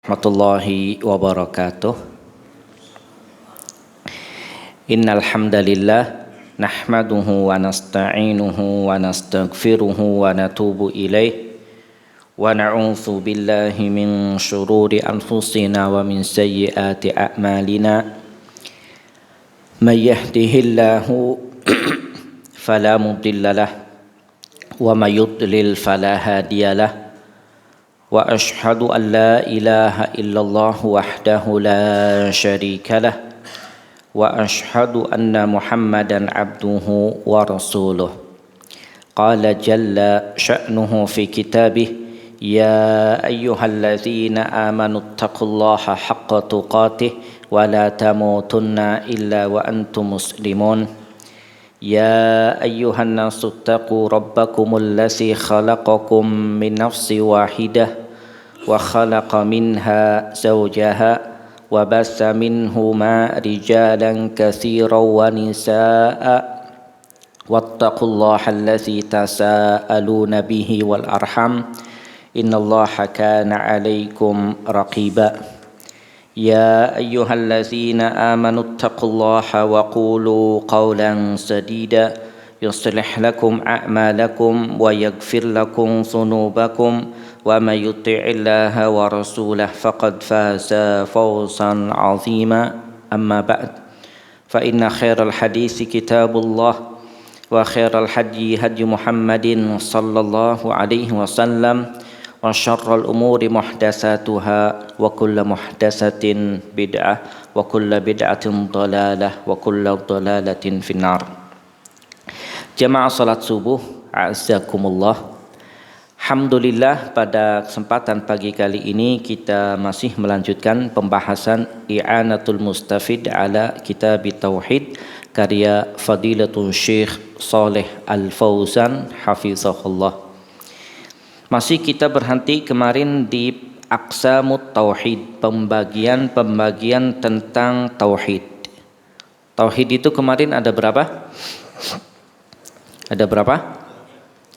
Warahmatullahi wabarakatuh. Innal hamdalillah nahmaduhu wa nasta'inuhu wa nastaghfiruhu wa natubu ilaih wa na'udzu billahi min syururi anfusina wa min sayyiati a'malina. May yahdihillahu fala mudhillalah wa may yudlil fala hadiyalah. Wa ashhadu an la ilaha illallah wahdahu la syarika lah wa ashhadu anna Muhammadan abduhu wa rasuluh. Qala jalla sya'nuhu fi kitabih ya ayyuhalladzina amanu taqullaha haqqa tuqatih wa la tamutunna illa wa antum muslimun. Ya ayyuhan nasu taqu rabbakumul ladzi khalaqakum min nafsin wahidah wa khalaqa minha zawjaha wa bassa minhuma rijalan katsiran wa nisaa'a wattaqullaha alladzi tasaaluna bihi wal arham innallaha kana 'alaikum raqiba. Ya ayyuhallazina amanu taqullaha wa qulu qawlan sadida yuslih lakum a'malakum wa yaghfir lakum dhunubakum wa may yuti'illaha wa rasulahu faqad faza fawzan 'azima. Amma ba'd, fa inna khairal hadisi kitabullah wa khairal hadyi hadyu Muhammadin sallallahu alaihi wasallam wa syarrul umuri muhdatsatuha wa kullu muhdatsatin bid'ah wa kullu bid'atin dhalalah wa kullu dhalalatin finnar. Jamaah salat subuh, a'azzakumullah. Alhamdulillah, pada kesempatan pagi kali ini kita masih melanjutkan pembahasan I'anatul Mustafid ala Kitab Tauhid karya Fadilatul Syekh Shalih Al-Fauzan hafizahullah. Masih kita berhenti kemarin di Aqsamut Tauhid, pembagian tentang tauhid. Tauhid itu kemarin ada berapa? Ada berapa?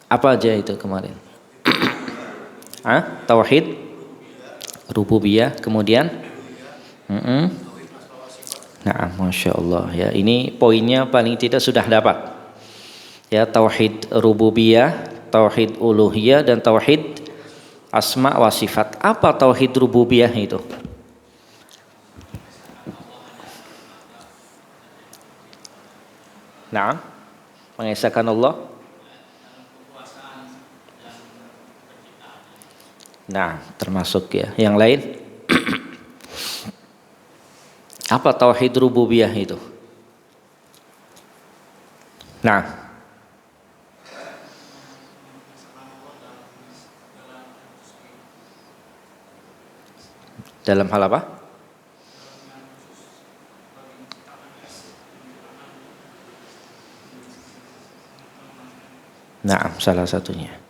Apa aja itu kemarin? Tauhid rububiyah, kemudian nah, Masya Allah ya, ini poinnya paling tidak sudah dapat ya, tauhid rububiyah, tauhid uluhiyah, dan tauhid asma wa sifat. Apa tauhid rububiyah itu? Nah, mengesahkan Allah. Nah, termasuk ya. Yang lain? Apa tauhid rububiyah itu? Nah, dalam hal apa? Nah, salah satunya.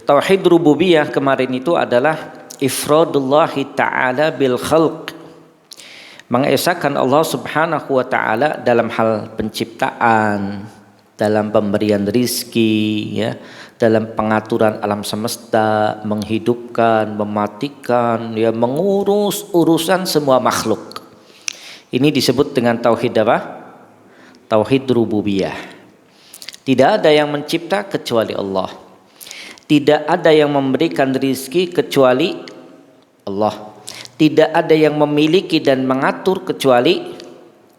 Tauhid rububiyah kemarin itu adalah ifradullahi ta'ala bil khalq, mengesahkan Allah subhanahu wa ta'ala dalam hal penciptaan, dalam pemberian rizki ya, dalam pengaturan alam semesta, menghidupkan, mematikan ya, mengurus urusan semua makhluk. Ini disebut dengan tauhid apa? Tauhid rububiyah. Tidak ada yang mencipta kecuali Allah. Tidak ada yang memberikan rizki kecuali Allah. Tidak ada yang memiliki dan mengatur kecuali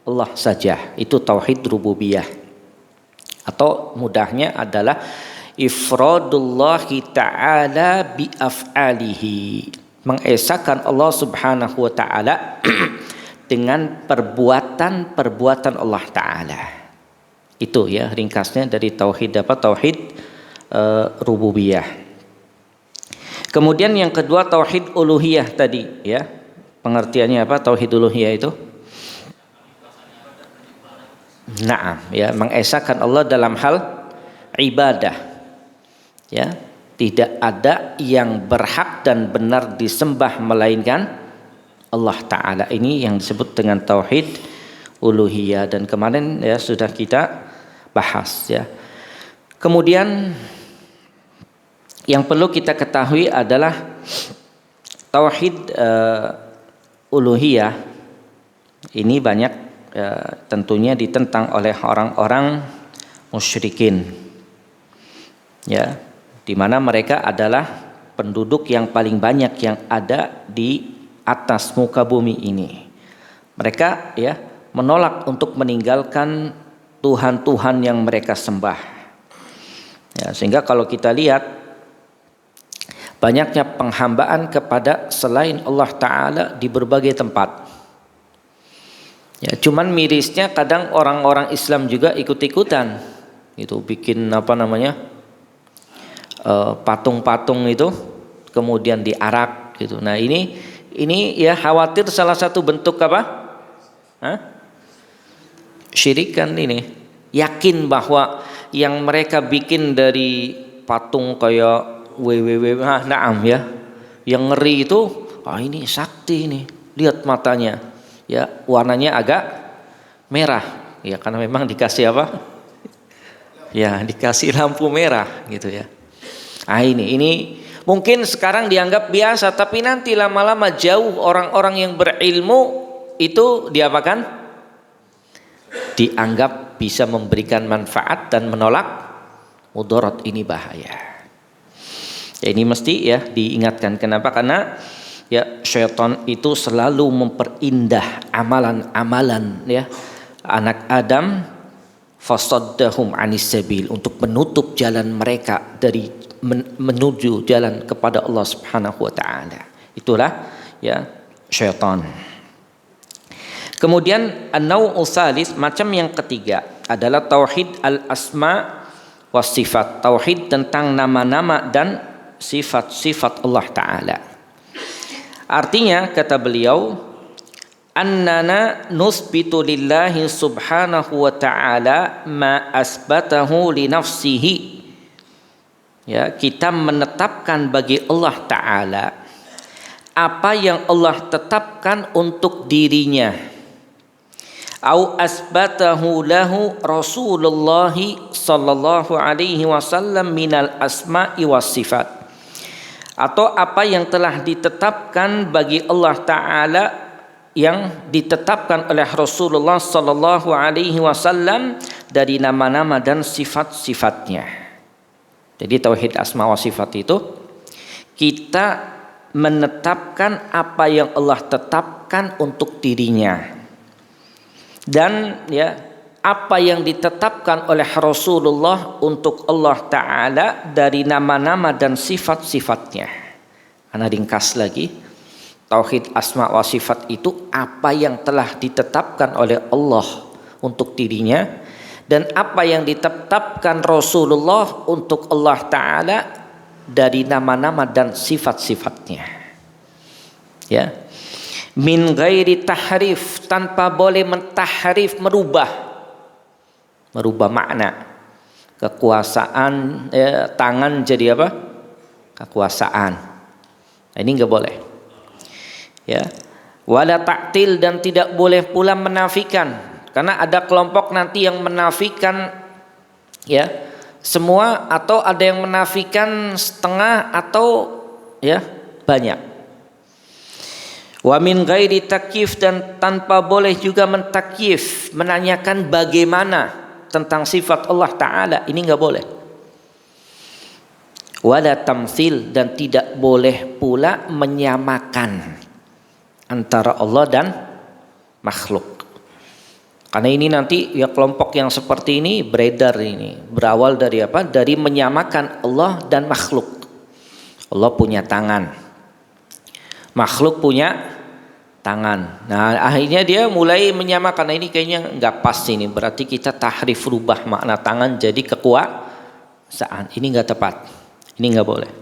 Allah saja. Itu tauhid rububiyah. Atau mudahnya adalah ifradullahi ta'ala bi af'alihi, mengesahkan Allah subhanahu wa ta'ala dengan perbuatan-perbuatan Allah ta'ala. Itu ya ringkasnya dari tauhid apa? Tauhid rububiyah. Kemudian yang kedua tauhid uluhiyah tadi ya. Pengertiannya apa tauhid uluhiyah itu? Naam ya, mengesahkan Allah dalam hal ibadah. Ya, tidak ada yang berhak dan benar disembah melainkan Allah taala. Ini yang disebut dengan tauhid uluhiyah, dan kemarin ya sudah kita bahas ya. Kemudian yang perlu kita ketahui adalah Tauhid uluhiyah ini banyak tentunya ditentang oleh orang-orang musyrikin, ya, di mana mereka adalah penduduk yang paling banyak yang ada di atas muka bumi ini. Mereka ya menolak untuk meninggalkan Tuhan-Tuhan yang mereka sembah, ya, sehingga kalau kita lihat banyaknya penghambaan kepada selain Allah Ta'ala di berbagai tempat. Ya, cuman mirisnya kadang orang-orang Islam juga ikut-ikutan, itu bikin patung-patung itu kemudian diarak gitu. Nah ini ya khawatir salah satu bentuk apa? Syirikan ini. Yakin bahwa yang mereka bikin dari patung kayak naam ya, yang ngeri itu, ini sakti ini, lihat matanya, ya warnanya agak merah, ya karena memang dikasih apa, ya dikasih lampu merah gitu ya. Ini mungkin sekarang dianggap biasa, tapi nanti lama-lama jauh orang-orang yang berilmu itu diapakan? Dianggap bisa memberikan manfaat dan menolak mudarat. Ini bahaya. Ya, ini mesti ya diingatkan. Kenapa? Karena ya syaitan itu selalu memperindah amalan-amalan ya anak Adam, fasaddahum anis sabil, untuk menutup jalan mereka dari menuju jalan kepada Allah Subhanahu wa taala. Itulah ya syaitan. Kemudian an-naw'u tsalits, macam yang ketiga adalah tauhid al-asma was sifat, tauhid tentang nama-nama dan sifat-sifat Allah Ta'ala. Artinya kata beliau, annana nusbitu lillahi subhanahu wa ta'ala ma asbatahu li nafsihi. Ya, kita menetapkan bagi Allah Ta'ala apa yang Allah tetapkan untuk dirinya. Au asbatahu lahu Rasulullah sallallahu alaihi wasallam minal asma'i was sifat. Atau apa yang telah ditetapkan bagi Allah Ta'ala, yang ditetapkan oleh Rasulullah Sallallahu Alaihi Wasallam dari nama-nama dan sifat-sifatnya. Jadi tauhid asma wa sifat itu kita menetapkan apa yang Allah tetapkan untuk dirinya, dan ya apa yang ditetapkan oleh Rasulullah untuk Allah Ta'ala dari nama-nama dan sifat-sifatnya. Ana ringkas lagi, tauhid asma wa sifat itu apa yang telah ditetapkan oleh Allah untuk dirinya, dan apa yang ditetapkan Rasulullah untuk Allah Ta'ala dari nama-nama dan sifat-sifatnya. Ya, min ghairi tahrif, tanpa boleh mentahrif, merubah makna. Kekuasaan tangan jadi apa? Kekuasaan. Nah, ini enggak boleh. Ya. Wala ta'til, dan tidak boleh pula menafikan. Karena ada kelompok nanti yang menafikan ya semua, atau ada yang menafikan setengah atau ya banyak. Wa min ghairi takyif, dan tanpa boleh juga mentakyif, menanyakan bagaimana tentang sifat Allah Ta'ala, ini enggak boleh. Wala tamtsil, dan tidak boleh pula menyamakan antara Allah dan makhluk. Karena ini nanti ya kelompok yang seperti ini beredar, ini berawal dari apa? Dari menyamakan Allah dan makhluk. Allah punya tangan, makhluk punya tangan. Nah akhirnya dia mulai menyamakan. Nah, ini kayaknya nggak pas ini, berarti kita tahrif, rubah makna tangan jadi kekuasaan. Ini nggak tepat, ini nggak boleh.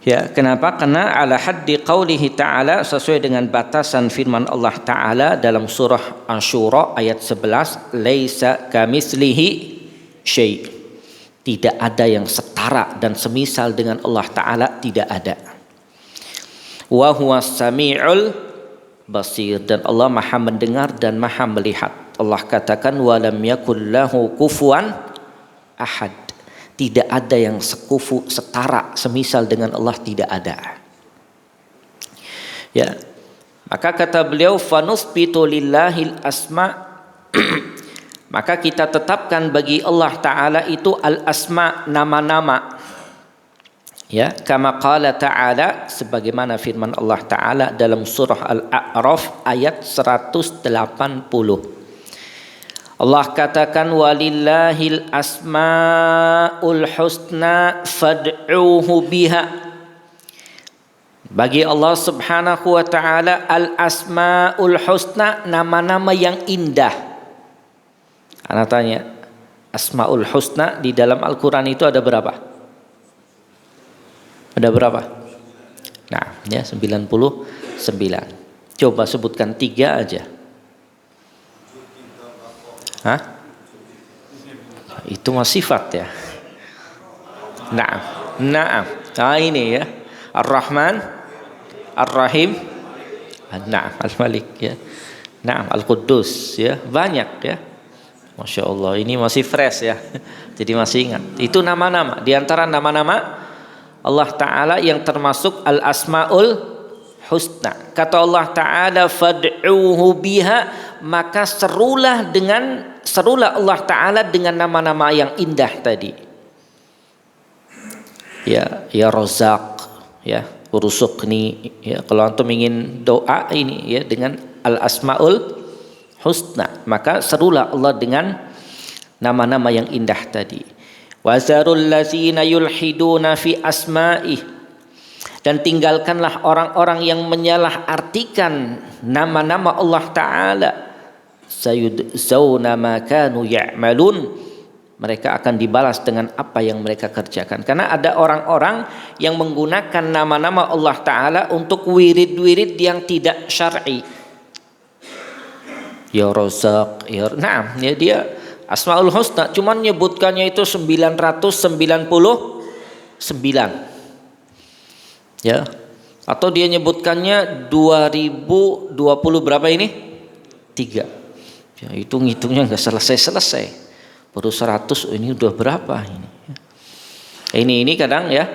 Ya, kenapa? Karena ala haddi qaulihi ta'ala, sesuai dengan batasan firman Allah Ta'ala dalam surah Asy-Syura ayat 11, laisa kamitslihi syai'. Tidak ada yang setara dan semisal dengan Allah Ta'ala, tidak ada. Wa huwas sami'ul basir, dan Allah Maha mendengar dan Maha melihat. Allah katakan walam yakul lahu kufuwan ahad. Tidak ada yang sekufu, setara, semisal dengan Allah, tidak ada. Ya. Maka kata beliau fanusbitu lillahil asma maka kita tetapkan bagi Allah Ta'ala itu al-asma, nama-nama. Ya, kama qala ta'ala, sebagaimana firman Allah Ta'ala dalam surah Al-A'raf ayat 180. Allah katakan walillahil asmaul husna fad'uhu biha. Bagi Allah Subhanahu wa taala al-asmaul husna, nama-nama yang indah. Ana tanya, asmaul husna di dalam Al-Qur'an itu ada berapa? Ada berapa? Nah, ya 99. Coba sebutkan 3 aja. Hah? Itu mah sifat ya. Naam. Naam. Nah ini ya. Ar-Rahman, Ar-Rahim, Naam, Al-Malik ya. Naam, Al-Quddus ya. Banyak ya. Masya Allah, ini masih fresh ya. Jadi masih ingat. Itu nama-nama. Di antara nama-nama Allah Ta'ala yang termasuk Al-Asma'ul Husna. Kata Allah Ta'ala fad'uhu biha, maka serulah Allah Ta'ala dengan nama-nama yang indah tadi. Ya Razak, ya urzuqni, ya kalau antum ingin doa ini ya dengan Al-Asma'ul Husna, maka serulah Allah dengan nama-nama yang indah tadi. Wazarul ladzina yulhiduna fi asma'ih, dan tinggalkanlah orang-orang yang menyalahartikan nama-nama Allah Ta'ala. Sayudzawna ma kanu ya'malun, mereka akan dibalas dengan apa yang mereka kerjakan. Karena ada orang-orang yang menggunakan nama-nama Allah Ta'ala untuk wirid-wirid yang tidak syar'i. Ya Razak, ya Naam, ya dia Asmaul Husna, cuman nyebutkannya itu 999. Ya. Atau dia nyebutkannya 2020 berapa ini? 3. Ya, hitung-hitungnya enggak selesai-selesai. Baru 100, ini udah berapa ini? Ini kadang ya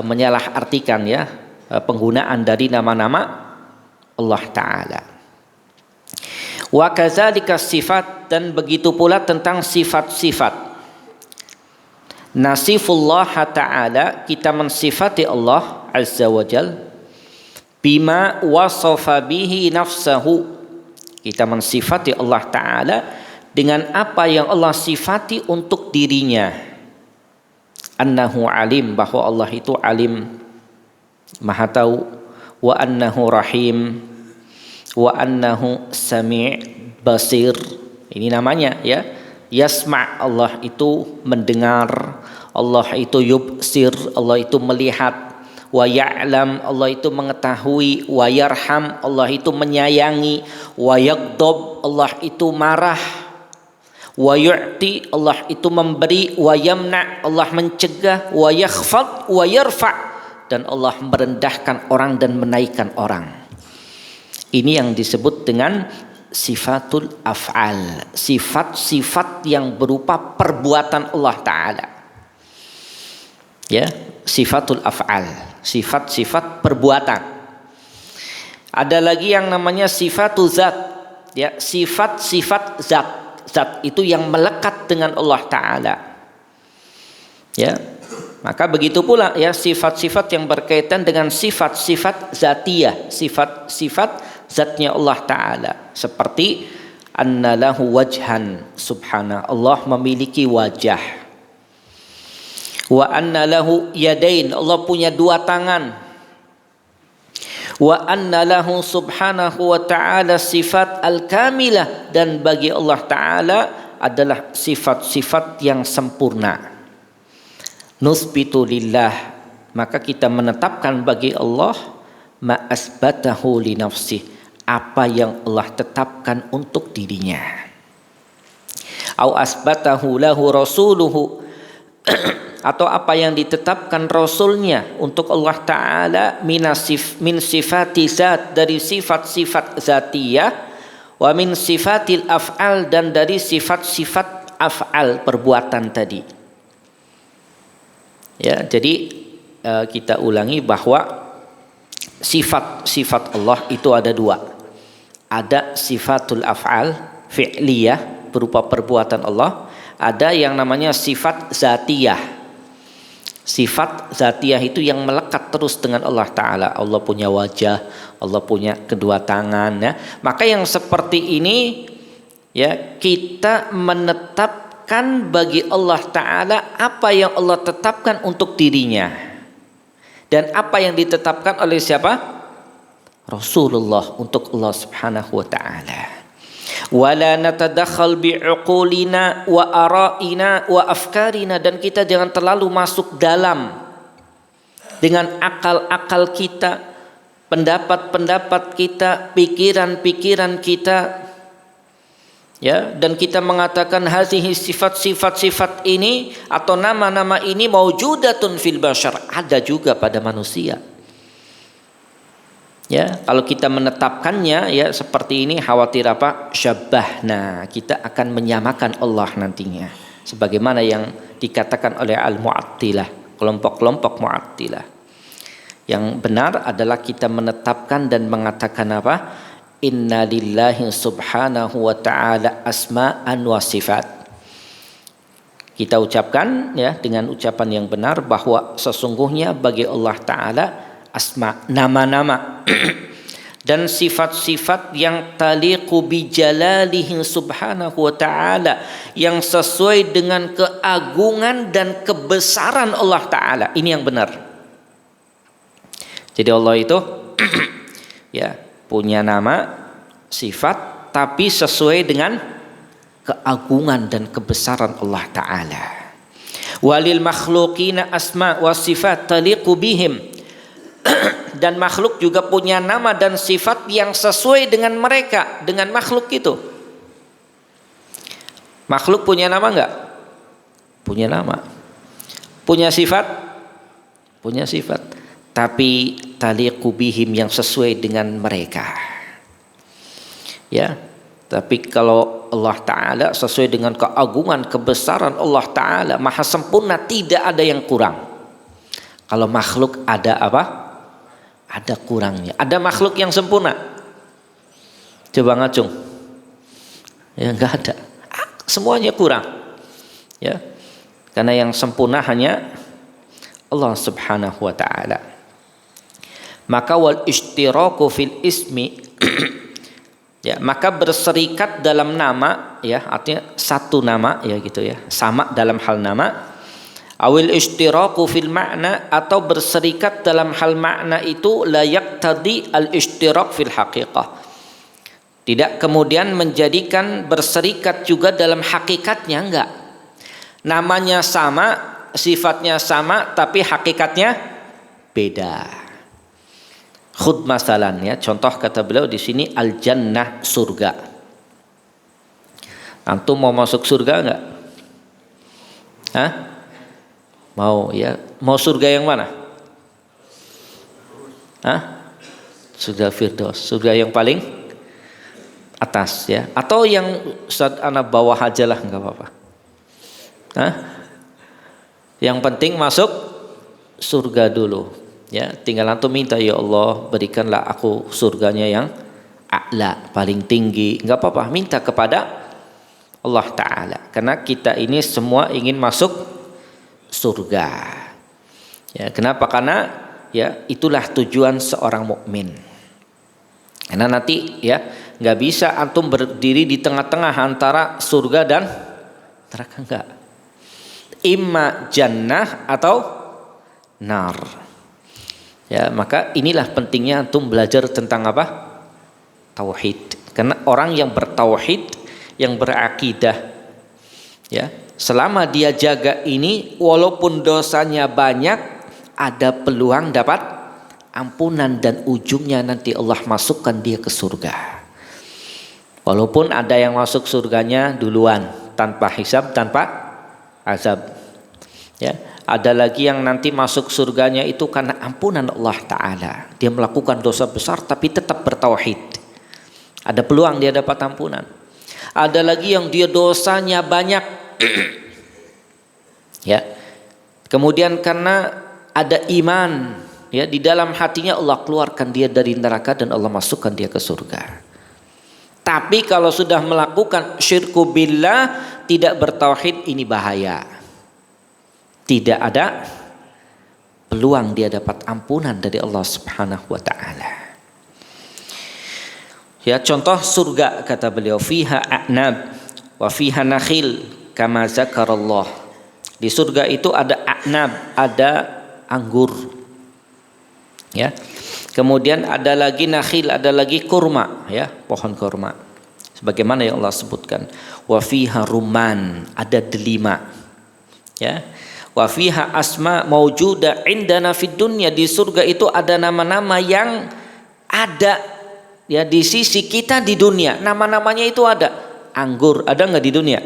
menyalahartikan ya penggunaan dari nama-nama Allah Ta'ala. Wa kadzalika sifat, dan begitu pula tentang sifat-sifat. Nasifullah Ta'ala, kita mensifati Allah Azza wa Jal bima wasafa bihi nafsahu, kita mensifati Allah Ta'ala dengan apa yang Allah sifati untuk dirinya. Annahu alim, bahwa Allah itu alim, maha tahu. Wa annahu rahim, wa annahu sami' basir. Ini namanya ya. Yasma', Allah itu mendengar, Allah itu yubsir, Allah itu melihat. Wa ya'lam, Allah itu mengetahui. Wa yarham, Allah itu menyayangi. Wa yaghdab, Allah itu marah. Wa yu'ti, Allah itu memberi. Wa yamna', Allah mencegah. Wa yakhfad wa yarfa', dan Allah merendahkan orang dan menaikkan orang. Ini yang disebut dengan sifatul af'al, sifat-sifat yang berupa perbuatan Allah Ta'ala. Ya, sifatul af'al, sifat-sifat perbuatan. Ada lagi yang namanya sifatul zat, ya, sifat-sifat zat. Zat itu yang melekat dengan Allah Ta'ala. Ya, maka begitu pula ya sifat-sifat yang berkaitan dengan sifat-sifat zatiyah, sifat-sifat zatnya Allah Ta'ala. Seperti anna lahu wajhan, subhana, Allah memiliki wajah. Wa anna lahu yadain, Allah punya 2 tangan. Wa anna lahu subhanahu wa ta'ala sifat al-kamilah, dan bagi Allah Ta'ala adalah sifat-sifat yang sempurna. Nusbitu lillah, maka kita menetapkan bagi Allah ma asbatahu li nafsih, apa yang Allah tetapkan untuk dirinya. Au asbatahu lahu rasuluhu, atau apa yang ditetapkan rasulnya untuk Allah Ta'ala min sifati zat, dari sifat-sifat zatiyah, wa min sifatil af'al, dan dari sifat-sifat af'al, perbuatan tadi. Ya, jadi kita ulangi bahwa sifat-sifat Allah itu ada dua. Ada sifatul af'al fi'liyah berupa perbuatan Allah, ada yang namanya sifat zatiyah. Sifat zatiyah itu yang melekat terus dengan Allah Ta'ala. Allah punya wajah, Allah punya kedua tangan, ya. Maka yang seperti ini, ya, kita menetapkan bagi Allah Ta'ala apa yang Allah tetapkan untuk dirinya, dan apa yang ditetapkan oleh siapa? Rasulullah untuk Allah Subhanahu wa Ta'ala. Wala natadakhal bi'uqulina wa ara'ina wa afkarina, dan kita jangan terlalu masuk dalam dengan akal-akal kita, pendapat-pendapat kita, pikiran-pikiran kita, ya, dan kita mengatakan hazihi sifat-sifat ini atau nama-nama ini maujudatun fil bashar, ada juga pada manusia. Ya, kalau kita menetapkannya ya seperti ini, khawatir apa? Syabbahna, kita akan menyamakan Allah nantinya, sebagaimana yang dikatakan oleh al-Mu'attilah, kelompok-kelompok Mu'attilah. Yang benar adalah kita menetapkan dan mengatakan apa? Inna lillahi subhanahu wa ta'ala asma'an wa sifat. Kita ucapkan ya dengan ucapan yang benar bahwa sesungguhnya bagi Allah Ta'ala asma, nama-nama dan sifat-sifat yang taliqu bi jalalihi subhanahu wa ta'ala, yang sesuai dengan keagungan dan kebesaran Allah Ta'ala. Ini yang benar. Jadi Allah itu ya punya nama, sifat, tapi sesuai dengan keagungan dan kebesaran Allah Ta'ala. Walil makhluqina asma wa sifat taliqu bihim, dan makhluk juga punya nama dan sifat yang sesuai dengan mereka, dengan makhluk itu. Makhluk punya nama enggak? Punya nama. Punya sifat? Punya sifat. Tapi taliqu bihim, yang sesuai dengan mereka. Ya. Tapi kalau Allah Ta'ala sesuai dengan keagungan, kebesaran Allah Ta'ala, maha sempurna, tidak ada yang kurang. Kalau makhluk ada apa? Ada kurangnya. Ada makhluk yang sempurna? Coba ngacung. Ya enggak ada. Semuanya kurang. Ya. Karena yang sempurna hanya Allah Subhanahu wa Ta'ala. Maka wal ishtiraku fil ismi ya, maka berserikat dalam nama, ya, artinya satu nama, ya gitu ya, sama dalam hal nama. Awil ishtiraku fil makna, atau berserikat dalam hal makna itu la yaqtadi al ishtirak fil haqiqah, tidak kemudian menjadikan berserikat juga dalam hakikatnya. Enggak, namanya sama, sifatnya sama, tapi hakikatnya beda. Khud masalan, ya, contoh kata beliau di sini al jannah, surga. Antum mau masuk surga enggak? Hah? Mau, ya. Mau surga yang mana? Hah? Surga Firdaus, surga yang paling atas, ya. Atau yang Ustaz anak bawah aja lah, enggak apa-apa. Hah? Yang penting masuk surga dulu, ya. Tinggal antum minta, ya Allah berikanlah aku surganya yang a'la, paling tinggi. Enggak apa-apa, minta kepada Allah Ta'ala. Karena kita ini semua ingin masuk surga. Ya, kenapa? Karena ya itulah tujuan seorang mukmin. Karena nanti ya nggak bisa antum berdiri di tengah-tengah antara surga dan neraka, enggak. Imma jannah atau nar. Ya, maka inilah pentingnya antum belajar tentang apa? Tauhid. Karena orang yang bertauhid, yang berakidah, ya, selama dia jaga ini, walaupun dosanya banyak, ada peluang dapat ampunan, dan ujungnya nanti Allah masukkan dia ke surga. Walaupun ada yang masuk surganya duluan, tanpa hisab, tanpa azab. Ya, ada lagi yang nanti masuk surganya itu karena ampunan Allah Ta'ala. Dia melakukan dosa besar tapi tetap bertauhid. Ada peluang dia dapat ampunan. Ada lagi yang dia dosanya banyak. Ya, kemudian karena ada iman, ya di dalam hatinya Allah keluarkan dia dari neraka dan Allah masukkan dia ke surga. Tapi kalau sudah melakukan syirku billah, tidak bertauhid, ini bahaya. Tidak ada peluang dia dapat ampunan dari Allah Subhanahu wa taala. Ya, contoh surga kata beliau, fiha a'nab wa fiha nakhil kama zakarallah. Di surga itu ada a'nab, ada anggur. Ya. Kemudian ada lagi nakhil, ada lagi kurma, ya, pohon kurma. Sebagaimana yang Allah sebutkan. Wa fiha rumman, ada delima. Ya. Wa fiha asma maujuda indana fid dunya. Di surga itu ada nama-nama yang ada ya di sisi kita di dunia. Nama-namanya itu ada. Anggur ada nggak di dunia?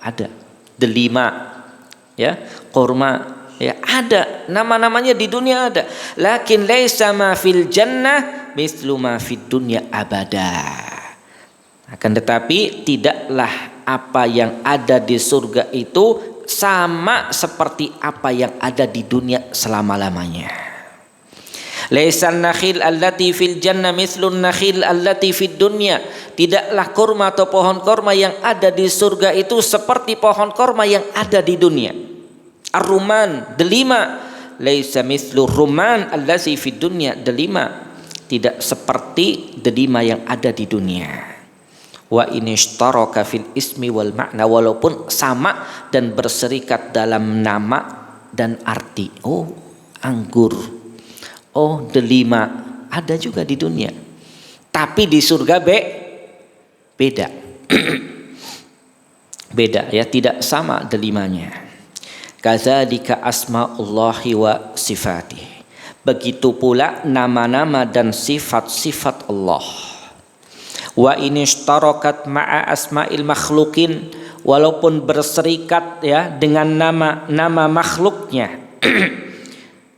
Ada. Delima, ya, kurma, ya ada. Nama-namanya di dunia ada. Lakin laisa ma fil jannah mislu ma fid dunya abada. Akan tetapi tidaklah apa yang ada di surga itu sama seperti apa yang ada di dunia selama-lamanya. Laisan nakhil allati fil jannah mithlun nakhil allati fid dunya. Tidaklah kurma atau pohon kurma yang ada di surga itu seperti pohon kurma yang ada di dunia. Ar-rumman, delima, laisa mithlu rumman allazi fid dunya. Delima tidak seperti delima yang ada di dunia. Wa inishtaraka fil ismi wal ma'na, walaupun sama dan berserikat dalam nama dan arti. Oh, anggur. Oh, delima ada juga di dunia. Tapi di surga beda. Beda, ya, tidak sama delimanya. Kadzalika asmaullahi wa sifatih. Begitu pula nama-nama dan sifat-sifat Allah. Wa inistarakat ma'a asma'il makhlukin, walaupun berserikat ya dengan nama-nama makhluknya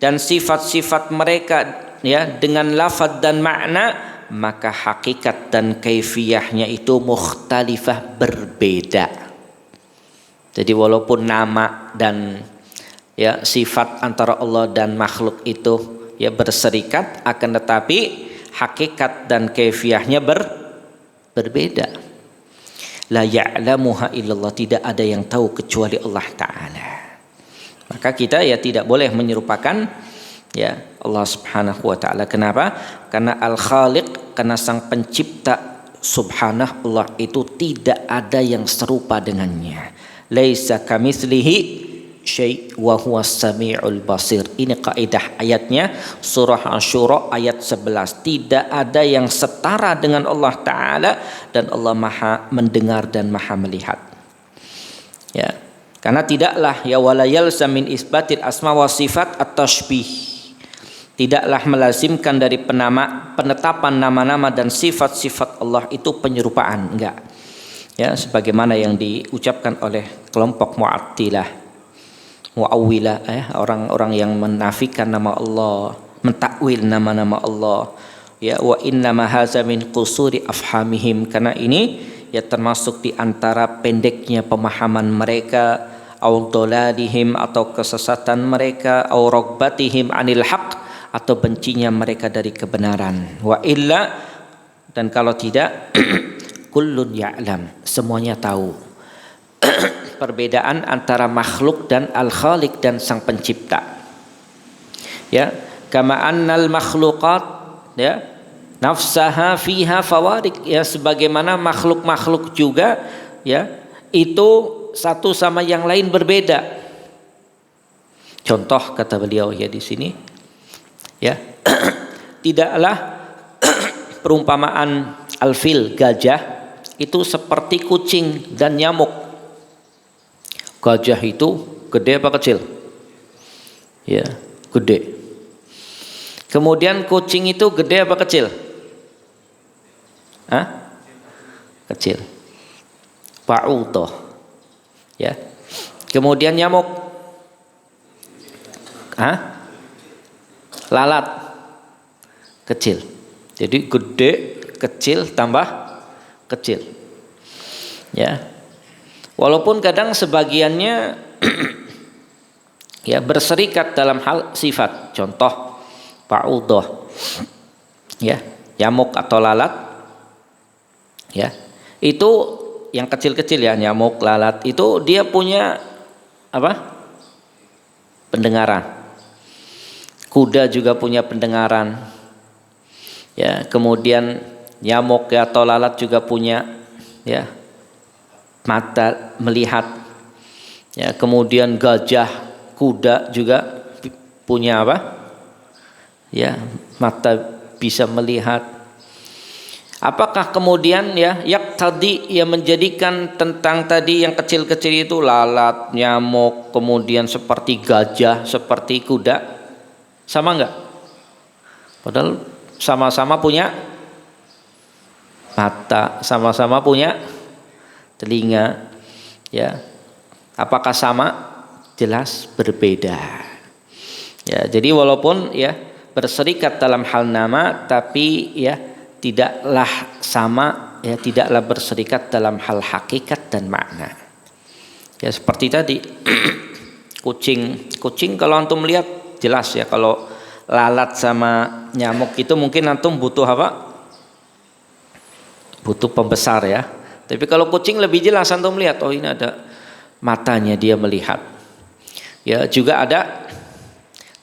dan sifat-sifat mereka ya dengan lafaz dan makna, maka hakikat dan kaifiyahnya itu mukhtalifah, berbeda. Jadi walaupun nama dan ya sifat antara Allah dan makhluk itu ya berserikat, akan tetapi hakikat dan kaifiyahnya berbeda. La ya'lamuha illallah, tidak ada yang tahu kecuali Allah Ta'ala. Maka kita ya tidak boleh menyerupakan ya Allah Subhanahu wa taala. Kenapa? Karena Al-Khaliq, karena Sang Pencipta Subhanahu Allah itu tidak ada yang serupa dengannya. Laisa kamitslihi syai' wa huwas samiul basir. Ini kaidah ayatnya surah Asy-Syura ayat 11. Tidak ada yang setara dengan Allah Ta'ala, dan Allah Maha mendengar dan Maha melihat. Ya. Karena tidaklah ya wala yalzam min isbatil asma wa sifat at-tashbih. Tidaklah melazimkan dari penetapan nama-nama dan sifat-sifat Allah itu penyerupaan, enggak. Ya, sebagaimana yang diucapkan oleh kelompok Mu'attilah, Mu'awwilah, orang-orang yang menafikan nama Allah, mentakwil nama-nama Allah. Ya, wa inna ma hadza min qusuri afhamihim, karena ini ya termasuk di antara pendeknya pemahaman mereka, au dhalalihim atau kesesatan mereka, au ragbatihim anil haq atau bencinya mereka dari kebenaran. Wa illa, dan kalau tidak kullun ya'lam, semuanya tahu perbedaan antara makhluk dan Al-Khaliq dan Sang Pencipta. Ya, kama annal makhluqat ya nafsaha fiha fawarik, ya sebagaimana makhluk-makhluk juga ya itu satu sama yang lain berbeda. Contoh kata beliau ya di sini ya tidaklah perumpamaan al-fil, gajah itu seperti kucing dan nyamuk. Gajah itu gede apa kecil? Ya, gede. Kemudian kucing itu gede apa kecil? Kecil. Ba'udah. Ya. Kemudian nyamuk. Lalat. Kecil. Jadi gede, kecil tambah kecil. Ya. Walaupun kadang sebagiannya ya berserikat dalam hal sifat. Contoh ba'udah. Ya, nyamuk atau lalat. Ya. Itu yang kecil-kecil ya, nyamuk, lalat itu dia punya apa? Pendengaran. Kuda juga punya pendengaran. Ya, kemudian nyamuk ya, atau lalat juga punya ya mata melihat. Ya, kemudian gajah, kuda juga punya apa? Ya, mata bisa melihat. Apakah kemudian ya tadi yang menjadikan tentang tadi yang kecil-kecil itu lalat, nyamuk, kemudian seperti gajah, seperti kuda, sama enggak? Padahal sama-sama punya mata, sama-sama punya telinga, ya. Apakah sama? Jelas berbeda. Ya, jadi walaupun ya berserikat dalam hal nama, tapi ya tidaklah sama, ya tidaklah berserikat dalam hal hakikat dan makna. Ya seperti tadi kucing kalau antum lihat jelas ya, kalau lalat sama nyamuk itu mungkin antum butuh apa? Butuh pembesar ya. Tapi kalau kucing lebih jelas antum lihat, oh ini ada matanya dia melihat. Ya juga ada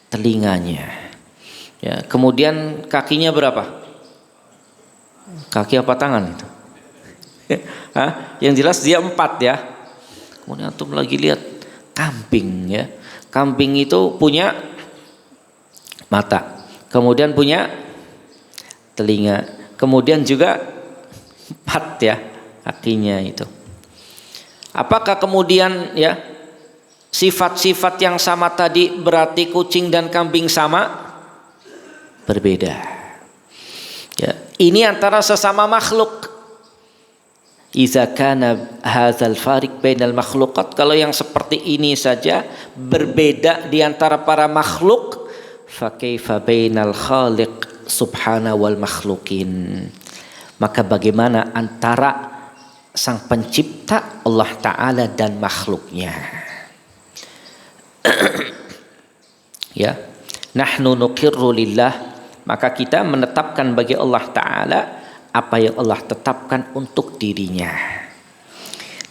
telinganya. Ya, kemudian kakinya berapa? Kaki apa tangan itu? Yang jelas dia 4 ya. Kemudian antum lagi lihat kambing ya. Kambing itu punya mata, kemudian punya telinga, kemudian juga 4 ya kakinya itu. Apakah kemudian ya sifat-sifat yang sama tadi berarti kucing dan kambing sama? Berbeda. Ya, ini antara sesama makhluk. Iza kana hadzal fariq bainal makhluqat, kalau yang seperti ini saja berbeda di antara para makhluk, fa kaifa bainal khaliq subhana wal makhluqin, maka bagaimana antara sang pencipta Allah Ta'ala dan makhluknya. Ya, nahnu nuqirru lillah, maka kita menetapkan bagi Allah Ta'ala apa yang Allah tetapkan untuk dirinya,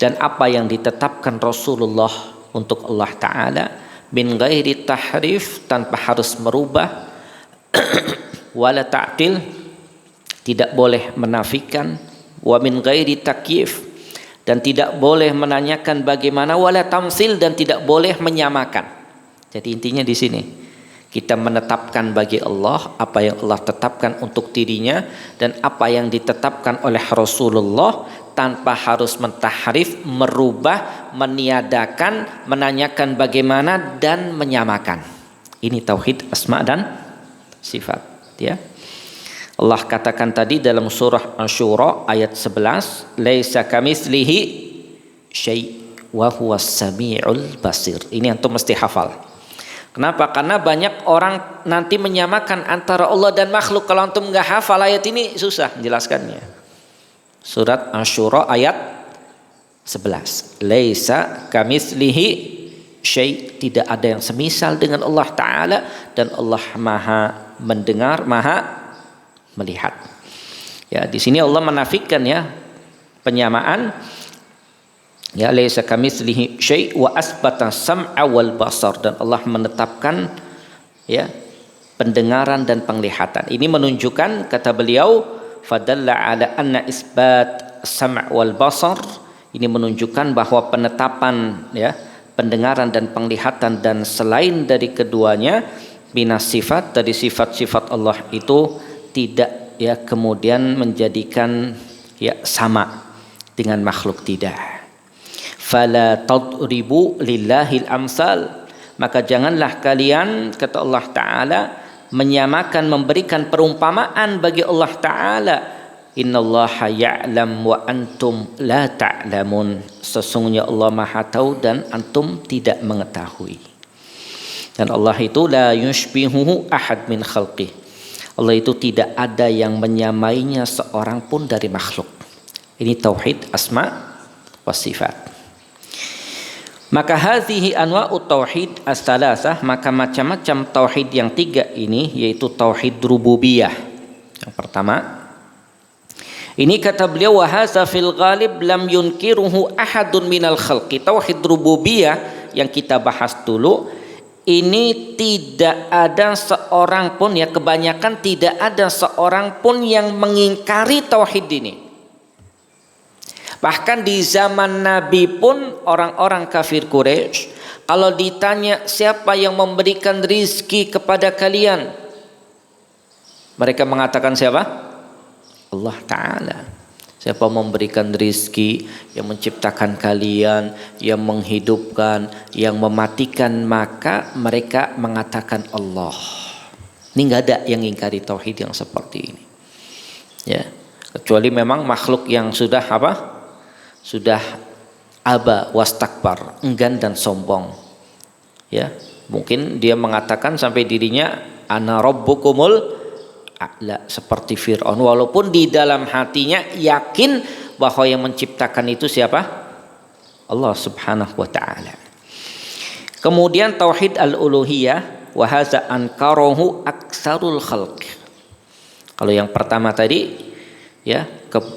dan apa yang ditetapkan Rasulullah untuk Allah Ta'ala, min ghairi tahrif, tanpa harus merubah, wala ta'til, tidak boleh menafikan, wa min ghairi takyif, dan tidak boleh menanyakan bagaimana, wala tamsil, dan tidak boleh menyamakan. Jadi intinya di sini kita menetapkan bagi Allah apa yang Allah tetapkan untuk dirinya dan apa yang ditetapkan oleh Rasulullah, tanpa harus mentahrif, merubah, meniadakan, menanyakan bagaimana dan menyamakan. Ini tauhid asma dan sifat ya. Allah katakan tadi dalam surah Asy-Syura ayat 11, laisa kamitslihi syai' wa huwas samiul basir. Ini antum mesti hafal. Kenapa? Karena banyak orang nanti menyamakan antara Allah dan makhluk. Kalau antum nggak hafal ayat ini susah menjelaskannya. Surat Asy-Syura ayat 11. Laisa kamitslihi syai', tidak ada yang semisal dengan Allah Ta'ala, dan Allah Maha mendengar, Maha melihat. Ya, di sini Allah menafikan ya penyamaan. Ya, laisa kamitslihi syai' wa asbata sam'a wal basar, dan Allah menetapkan ya pendengaran dan penglihatan. Ini menunjukkan, kata beliau, fadalla ala anna isbat sam' wal basar, ini menunjukkan bahwa penetapan ya pendengaran dan penglihatan dan selain dari keduanya minas sifat, dari sifat-sifat Allah itu tidak ya kemudian menjadikan ya sama dengan makhluk, tidak. Fala tadribu lillahil amsal, maka janganlah kalian, kata Allah Ta'ala, menyamakan, memberikan perumpamaan bagi Allah Ta'ala. Innallaha ya'lam wa antum la ta'lamun, sesungguhnya Allah Maha tahu dan antum tidak mengetahui. Dan Allah itu la yushbihuhu ahad min khalqih, Allah itu tidak ada yang menyamainya seorang pun dari makhluk. Ini tauhid asma wa sifat. Maka hadhihi anwa'ut tauhid as-salasah, maka macam-macam tauhid yang tiga ini yaitu tauhid rububiyah. Yang pertama, ini kata beliau, wa hadza fil ghalib lam yunkiruhu ahadun minal khalqi. Tauhid rububiyah yang kita bahas dulu ini tidak ada seorang pun, ya kebanyakan tidak ada seorang pun yang mengingkari tauhid ini. Bahkan di zaman Nabi pun orang-orang kafir Quraisy kalau ditanya siapa yang memberikan rizki kepada kalian, mereka mengatakan siapa? Allah Ta'ala. Siapa memberikan rizki, yang menciptakan kalian, yang menghidupkan, yang mematikan, maka mereka mengatakan Allah. Ini nggak ada yang ingkari tauhid yang seperti ini, ya, kecuali memang makhluk yang sudah apa? Sudah aba wastakbar, enggan dan sombong, ya, mungkin dia mengatakan sampai dirinya ana rabbukumul a'la, seperti Fir'aun, walaupun di dalam hatinya yakin bahwa yang menciptakan itu siapa? Allah Subhanahu wa taala. Kemudian tauhid al-uluhiyah, wa hadza ankarahu aktsarul khalq. Kalau yang pertama tadi, ya,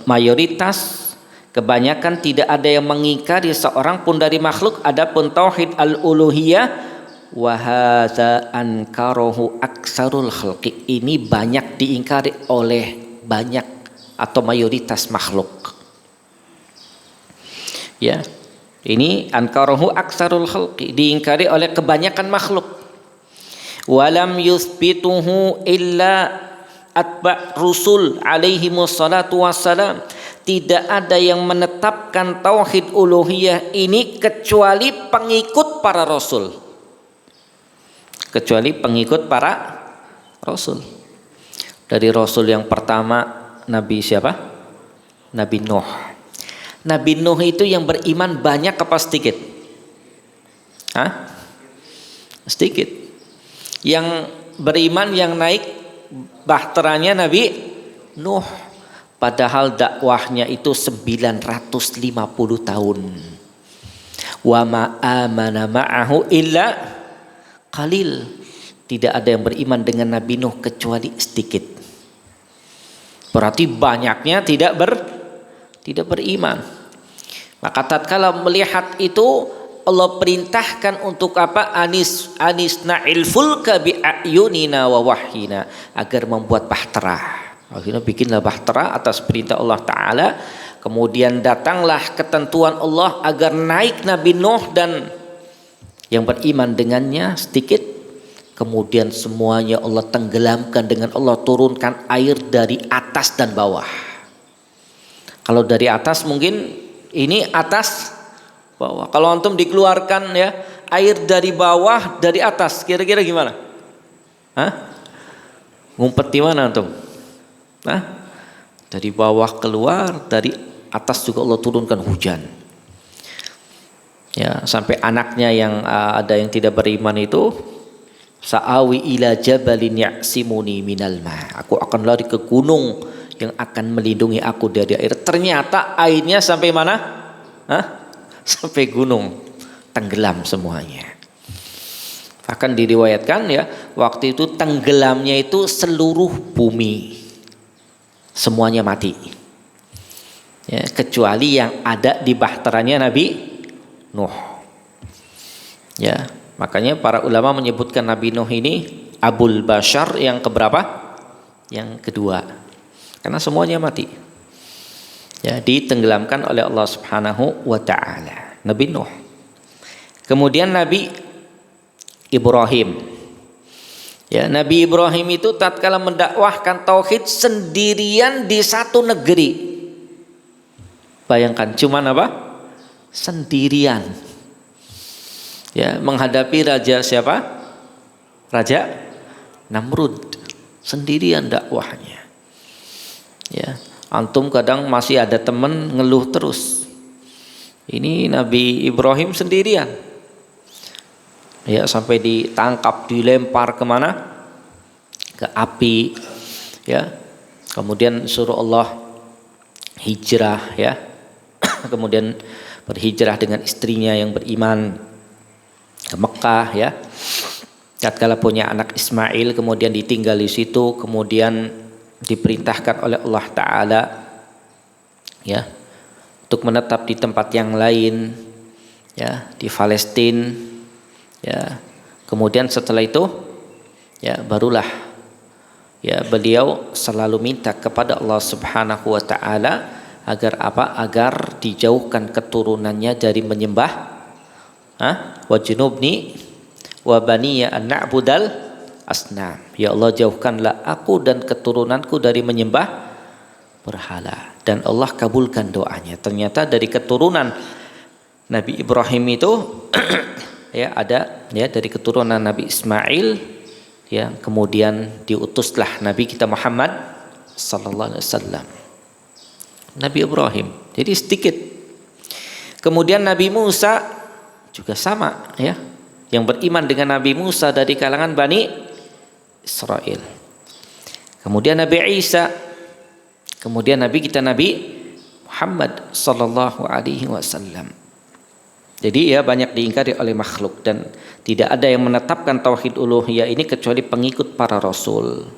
mayoritas, kebanyakan tidak ada yang mengingkari seorang pun dari makhluk. Adapun tauhid al-uluhiyah, wa hadza ankarahu aktsarul khalqi, ini banyak diingkari oleh banyak atau mayoritas makhluk. Ya, ini ankarahu aktsarul khalqi, diingkari oleh kebanyakan makhluk. Walam yuthbituhu illa atba' rusul alaihi wassalatu wassalam. Tidak ada yang menetapkan tauhid uluhiyah ini kecuali pengikut para rasul. Kecuali pengikut para rasul. Dari rasul yang pertama Nabi siapa? Nabi Nuh. Nabi Nuh itu yang beriman banyak apa sedikit? Hah? Sedikit. Yang beriman, yang naik bahteranya Nabi Nuh. Padahal dakwahnya itu 950 tahun. Wa ma amana ma'ahu illa qalil. Tidak ada yang beriman dengan Nabi Nuh kecuali sedikit. Berarti banyaknya tidak beriman. Maka tatkala melihat itu, Allah perintahkan untuk apa? Anisna'il fulka bi ayunina wa wahyina, agar membuat bahtera. Akhirnya bikinlah bahtera atas perintah Allah Ta'ala. Kemudian datanglah ketentuan Allah agar naik Nabi Nuh dan yang beriman dengannya sedikit. Kemudian semuanya Allah tenggelamkan dengan Allah turunkan air dari atas dan bawah. Kalau dari atas mungkin ini atas bawah. Kalau antum dikeluarkan ya air dari bawah dari atas, kira-kira gimana? Hah? Ngumpet di mana antum? Nah, dari bawah keluar, dari atas juga Allah turunkan hujan. Ya, sampai anaknya yang ada yang tidak beriman itu, sa'awi ila jabalin ya'simuni minal ma. Aku akan lari ke gunung yang akan melindungi aku dari air. Ternyata airnya sampai mana? Hah? Sampai gunung, tenggelam semuanya. Bahkan diriwayatkan ya, waktu itu tenggelamnya itu seluruh bumi. Semuanya mati, ya, kecuali yang ada di bahteranya Nabi Nuh. Ya, makanya para ulama menyebutkan Nabi Nuh ini Abul Bashar yang keberapa? Yang kedua, karena semuanya mati. Ya, ditenggelamkan oleh Allah Subhanahu wa Ta'ala. Nabi Nuh. Kemudian Nabi Ibrahim. Ya, Nabi Ibrahim itu tatkala mendakwahkan tauhid sendirian di satu negeri. Bayangkan cuman apa? Sendirian. Ya, menghadapi raja siapa? Raja Namrud. Sendirian dakwahnya. Ya, antum kadang masih ada teman ngeluh terus. Ini Nabi Ibrahim sendirian. Ya, sampai ditangkap, dilempar kemana? Ke api, ya. Kemudian suruh Allah hijrah, ya. Kemudian berhijrah dengan istrinya yang beriman ke Mekah ya. Tatkala punya anak Ismail kemudian ditinggal di situ, kemudian diperintahkan oleh Allah Ta'ala ya untuk menetap di tempat yang lain ya, di Palestina ya. Kemudian setelah itu ya barulah ya beliau selalu minta kepada Allah Subhanahu wa taala agar apa? Agar dijauhkan keturunannya dari menyembah wa junubni wa baniya an na'budal asnam. Ya Allah, jauhkanlah aku dan keturunanku dari menyembah berhala. Dan Allah kabulkan doanya. Ternyata dari keturunan Nabi Ibrahim itu ya ada ya dari keturunan Nabi Ismail ya, kemudian diutuslah Nabi kita Muhammad sallallahu alaihi wasallam. Nabi Ibrahim. Jadi sedikit. Kemudian Nabi Musa juga sama ya, yang beriman dengan Nabi Musa dari kalangan Bani Israel. Kemudian Nabi Isa, kemudian Nabi kita Nabi Muhammad sallallahu alaihi wasallam. Jadi ya banyak diingkari oleh makhluk dan tidak ada yang menetapkan tauhid uluhiyah ini kecuali pengikut para rasul.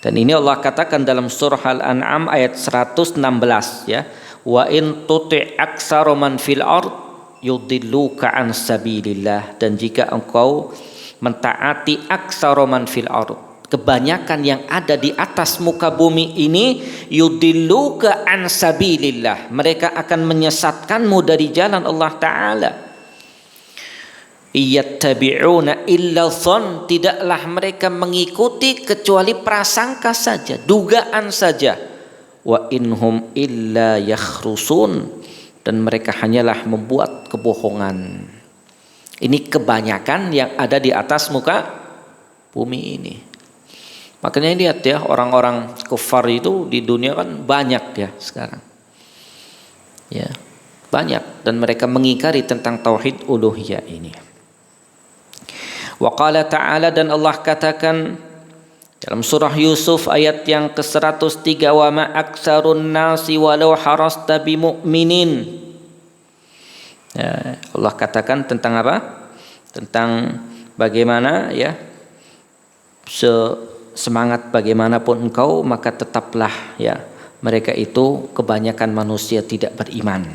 Dan ini Allah katakan dalam surah Al-An'am ayat 116 ya, wa in tuti' aktsara man fil ard yudilluka an sabilillah. Dan jika engkau mentaati aktsara man fil ard, kebanyakan yang ada di atas muka bumi ini, yudilluka an sabilillah, mereka akan menyesatkanmu dari jalan Allah Ta'ala. Iyattabi'una illa dhann, tidaklah mereka mengikuti kecuali prasangka saja, dugaan saja. Wa inhum illa yakhrusun, dan mereka hanyalah membuat kebohongan. Ini kebanyakan yang ada di atas muka bumi ini. Makanya lihat ya, orang-orang kufar itu di dunia kan banyak ya sekarang. Ya, banyak, dan mereka mengingkari tentang tauhid uluhiyah ini. Wa qala ta'ala, dan Allah katakan dalam surah Yusuf ayat yang ke-103, wa ma aktsarun nasi walau harasta bimu'minin. Ya, Allah katakan tentang apa? Tentang bagaimana ya, semangat bagaimanapun engkau, maka tetaplah ya mereka itu kebanyakan manusia tidak beriman.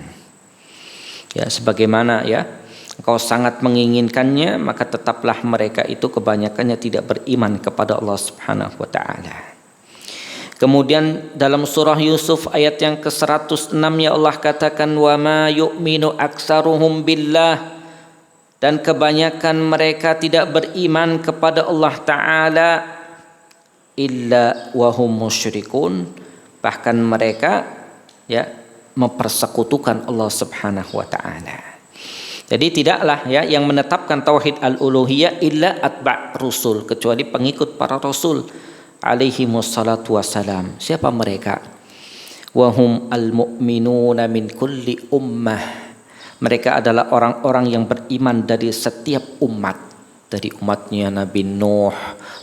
Ya, sebagaimana ya engkau sangat menginginkannya, maka tetaplah mereka itu kebanyakannya tidak beriman kepada Allah Subhanahu wa taala. Kemudian dalam surah Yusuf ayat yang ke-106 ya Allah katakan, wa ma yu'minu aktsaruhum billah, dan kebanyakan mereka tidak beriman kepada Allah Ta'ala illa wahum musyrikun, bahkan mereka ya mempersekutukan Allah Subhanahu wa taala. Jadi tidaklah ya yang menetapkan tauhid al-uluhiyah illa atba' rusul, kecuali pengikut para rasul alaihi wassalatu wassalam. Siapa mereka? Wahum al-mu'minuna min kulli ummah, mereka adalah orang-orang yang beriman dari setiap umat, dari umatnya Nabi Nuh,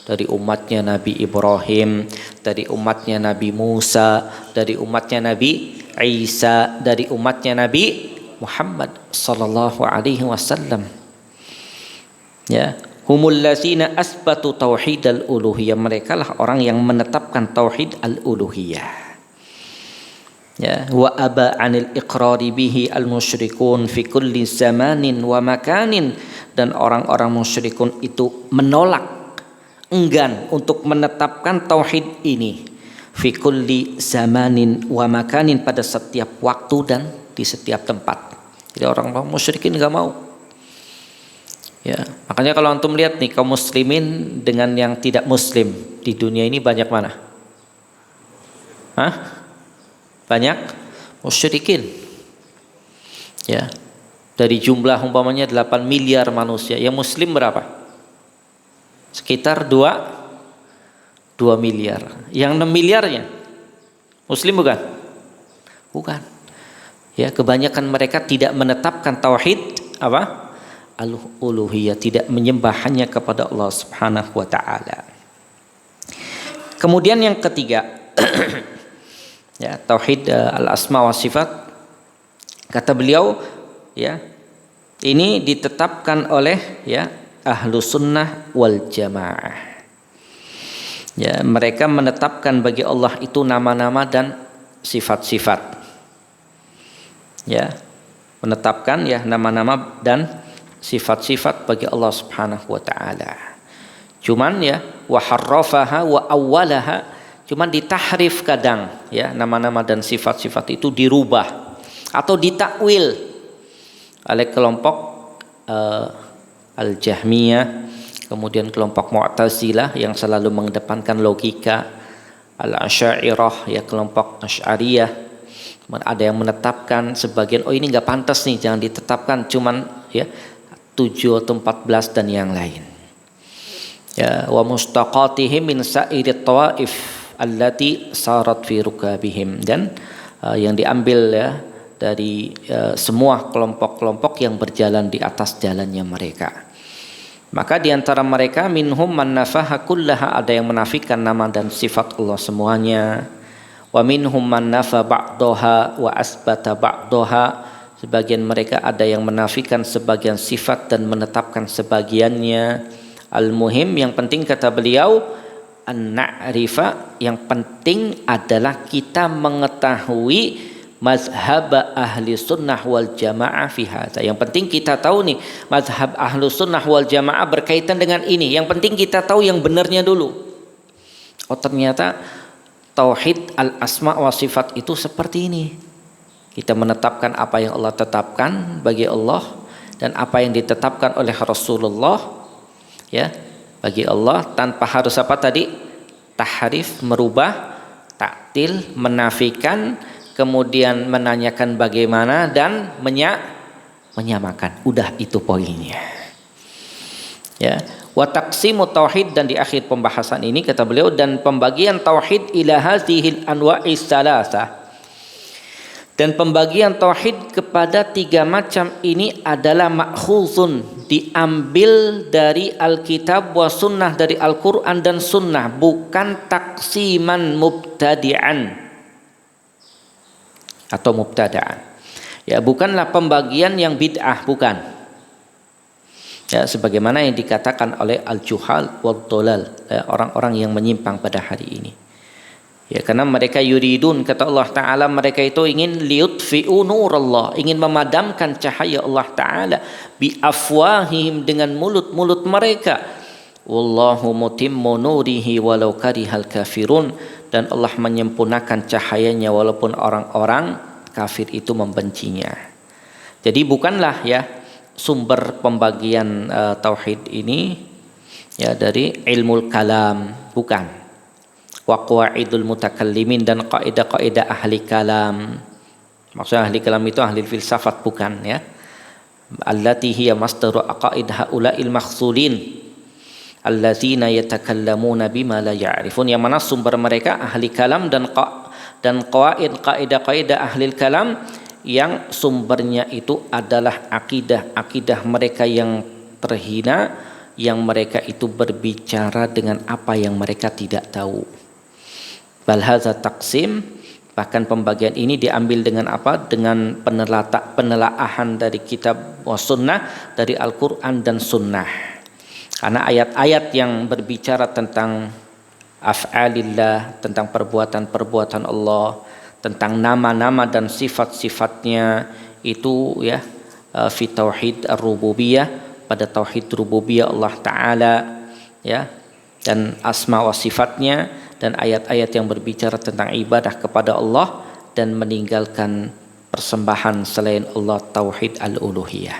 dari umatnya Nabi Ibrahim, dari umatnya Nabi Musa, dari umatnya Nabi Isa, dari umatnya Nabi Muhammad sallallahu alaihi wasallam. Ya, humul ladzina asbatu tauhidal uluhiyah, mereka lah orang yang menetapkan tauhid al-uluhiyah. Ya, wa aba 'anil iqrari bihi al-musyrikun fi kulli zamanin wa makanin, dan orang-orang musyrikun itu menolak, enggan untuk menetapkan tauhid ini fi kulli zamanin wa makanin, pada setiap waktu dan di setiap tempat. Jadi orang-orang musyrikin enggak mau. Ya, makanya kalau antum lihat nih kaum muslimin dengan yang tidak muslim di dunia ini banyak mana? Banyak musyrikin. Ya. Dari jumlah umpamanya 8 miliar manusia, yang muslim berapa? Sekitar 2 miliar. Yang 6 miliarnya muslim bukan? Bukan. Ya, kebanyakan mereka tidak menetapkan tauhid apa? Al-uluhiyah, tidak menyembah hanya kepada Allah Subhanahu wa taala. Kemudian yang ketiga ya, tauhid al-asma wa sifat. Kata beliau, ya, ini ditetapkan oleh ya Ahlus Sunnah wal Jamaah. Ya, mereka menetapkan bagi Allah itu nama-nama dan sifat-sifat. Ya, menetapkan ya nama-nama dan sifat-sifat bagi Allah Subhanahu wa taala. Cuman ya wa harrafaha wa awwalaha, cuman ditahrif kadang ya nama-nama dan sifat-sifat itu dirubah atau ditakwil oleh kelompok Al-Jahmiyah, kemudian kelompok Mu'tazilah yang selalu mengedepankan logika, Al-Asy'ariyah ya kelompok Asy'ariyah. Ada yang menetapkan sebagian, oh ini nggak pantas nih, jangan ditetapkan, cuman ya 7 atau 14 dan yang lain. Ya, wa mustaqatihim min sa'irit tawaif allati sarat fi rukabihim, dan yang diambil ya dari semua kelompok-kelompok yang berjalan di atas jalannya mereka. Maka di antara mereka minhum man nafaha kullaha, ada yang menafikan nama dan sifat Allah semuanya. Wa minhum man nafa ba'daha wa asbata ba'daha, sebagian mereka ada yang menafikan sebagian sifat dan menetapkan sebagiannya. Al-muhim, yang penting kata beliau, an-na'rifa, yang penting adalah kita mengetahui mazhab ahli sunnah wal jamaah fi hadza. Yang penting kita tahu nih mazhab ahli sunnah wal jamaah berkaitan dengan ini. Yang penting kita tahu yang benarnya dulu. Oh ternyata tauhid al asma wa sifat itu seperti ini. Kita menetapkan apa yang Allah tetapkan bagi Allah dan apa yang ditetapkan oleh Rasulullah ya bagi Allah, tanpa harus apa tadi? Tahrif, merubah, taktil, menafikan, kemudian menanyakan bagaimana, dan menyamakan. Udah, itu poinnya. Ya, wa taqsimu tauhid, dan di akhir pembahasan ini kata beliau, dan pembagian tauhid ila hazihil anwa'is salasah. Dan pembagian tauhid kepada 3 macam ini adalah ma'khuzun, diambil dari Alkitab wa sunnah, dari Al-Quran dan sunnah, bukan taksiman mubtadi'an atau mubtada'an. Ya, bukanlah pembagian yang bid'ah, bukan. Ya, sebagaimana yang dikatakan oleh al-juhal wal dolal, ya, orang-orang yang menyimpang pada hari ini. Ya, karena mereka yuridun, kata Allah Ta'ala, mereka itu ingin liyutfi'u nurallah, ingin memadamkan cahaya Allah Ta'ala bi afwahihim, dengan mulut-mulut mereka. Wallahu mutimmu nurihi walau karihal kafirun, dan Allah menyempurnakan cahayanya walaupun orang-orang kafir itu membencinya. Jadi bukanlah ya sumber pembagian tauhid ini ya dari ilmu kalam, bukan. Wa qawaidul mutakallimin, dan kaidah-kaidah ahli kalam. Maksudnya ahli kalam itu ahli filsafat, bukan ya. Allati hiya masdaru aqaid haula'il makhsulin allazina yatakallamuna bima la ya'rifun, yang mana sumber mereka ahli kalam dan qawaid, kaidah-kaidah ahli kalam yang sumbernya itu adalah akidah mereka yang terhina, yang mereka itu berbicara dengan apa yang mereka tidak tahu. Bal hadza taqsim, bahkan pembagian ini diambil dengan apa? Dengan penelaahan dari kitab wa sunnah, dari Al-Quran dan sunnah. Karena ayat-ayat yang berbicara tentang af'alillah, tentang perbuatan-perbuatan Allah, tentang nama-nama dan sifat-sifatnya itu ya fi tauhid ar-rububiyah, pada tauhid rububiyah Allah Ta'ala ya, dan asma wa sifatnya, dan ayat-ayat yang berbicara tentang ibadah kepada Allah dan meninggalkan persembahan selain Allah, tauhid al-uluhiyah.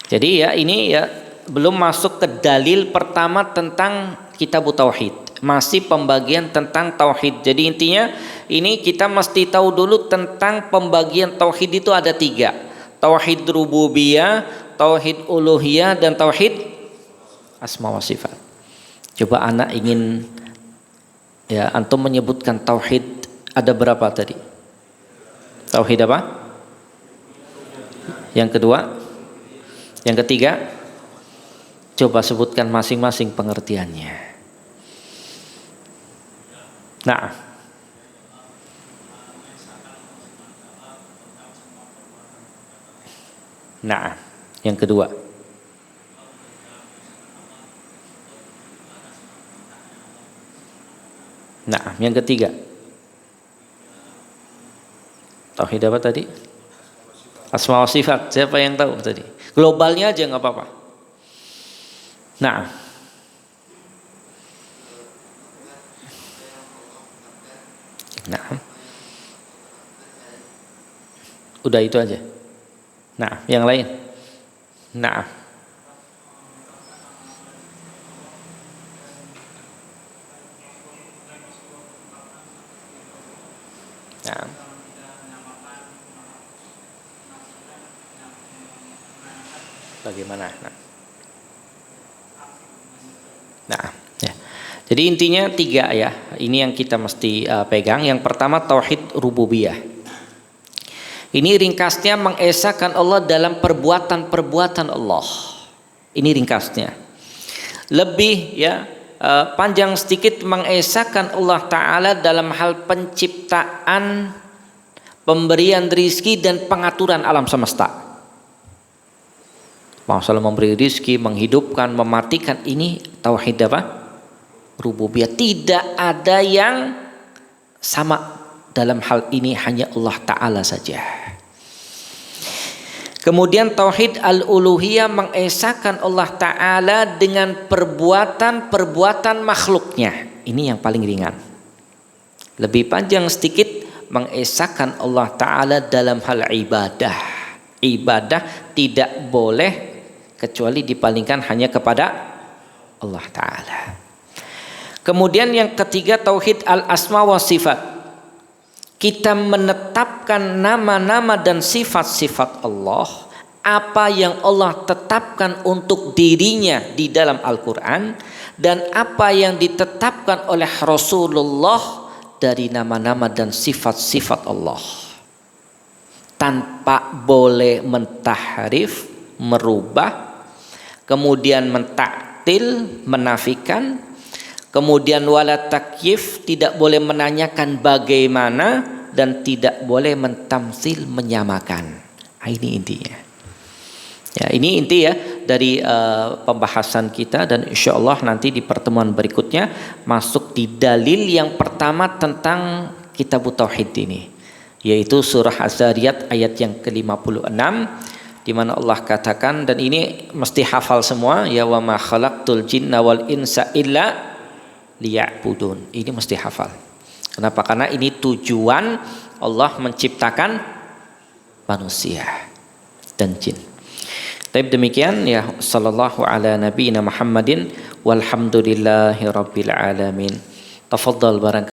Jadi ya ini ya belum masuk ke dalil pertama tentang kitab tauhid, masih pembagian tentang tauhid. Jadi intinya ini kita mesti tahu dulu tentang pembagian tauhid itu ada 3. Tauhid rububiyah, tauhid uluhiyah, dan tauhid asma wa sifat. Coba anak ingin ya antum menyebutkan tauhid ada berapa tadi? Tauhid apa? Yang kedua? Yang ketiga? Coba sebutkan masing-masing pengertiannya. Nah, Nah, yang kedua. Nah, yang ketiga. Tauhid apa tadi? Asma wa sifat. Siapa yang tahu tadi? Globalnya aja nggak apa-apa. Nah. Nah. Udah itu aja. Nah, yang lain. Nah. Nah. Bagaimana? Nah, ya. Jadi intinya 3 ya. Ini yang kita mesti pegang. Yang pertama tauhid rububiyah. Ini ringkasnya mengesahkan Allah dalam perbuatan-perbuatan Allah. Ini ringkasnya. Lebih ya panjang sedikit mengesahkan Allah Ta'ala dalam hal penciptaan, pemberian rizki dan pengaturan alam semesta. Masalah memberi rizki, menghidupkan, mematikan, ini tauhid apa? Rububiyah. Tidak ada yang sama dalam hal ini, hanya Allah Ta'ala saja. Kemudian tauhid al-uluhiyah mengesahkan Allah Ta'ala dengan perbuatan-perbuatan makhluknya. Ini yang paling ringan. Lebih panjang sedikit mengesahkan Allah Ta'ala dalam hal ibadah. Ibadah tidak boleh kecuali dipalingkan hanya kepada Allah Ta'ala. Kemudian yang ketiga tauhid al-asma wa sifat. Kita menetapkan nama-nama dan sifat-sifat Allah, apa yang Allah tetapkan untuk dirinya di dalam Al-Quran dan apa yang ditetapkan oleh Rasulullah dari nama-nama dan sifat-sifat Allah, tanpa boleh mentahrif, merubah, kemudian mentaktil, menafikan. Kemudian wala takyif, tidak boleh menanyakan bagaimana, dan tidak boleh mentamsil, menyamakan. Ini intinya. Ya, ini inti ya dari pembahasan kita, dan insya Allah nanti di pertemuan berikutnya masuk di dalil yang pertama tentang kitab tauhid ini, yaitu surah Az-Zariyat ayat yang ke-56, di mana Allah katakan, dan ini mesti hafal semua, ya wa ma khalaqtul jinna wal insa illa liya'budun. Ini mesti hafal. Kenapa? Karena ini tujuan Allah menciptakan manusia dan jin. Tapi demikian ya, sallallahu ala nabiyina Muhammadin walhamdulillahi rabbil alamin. Tafadhal barang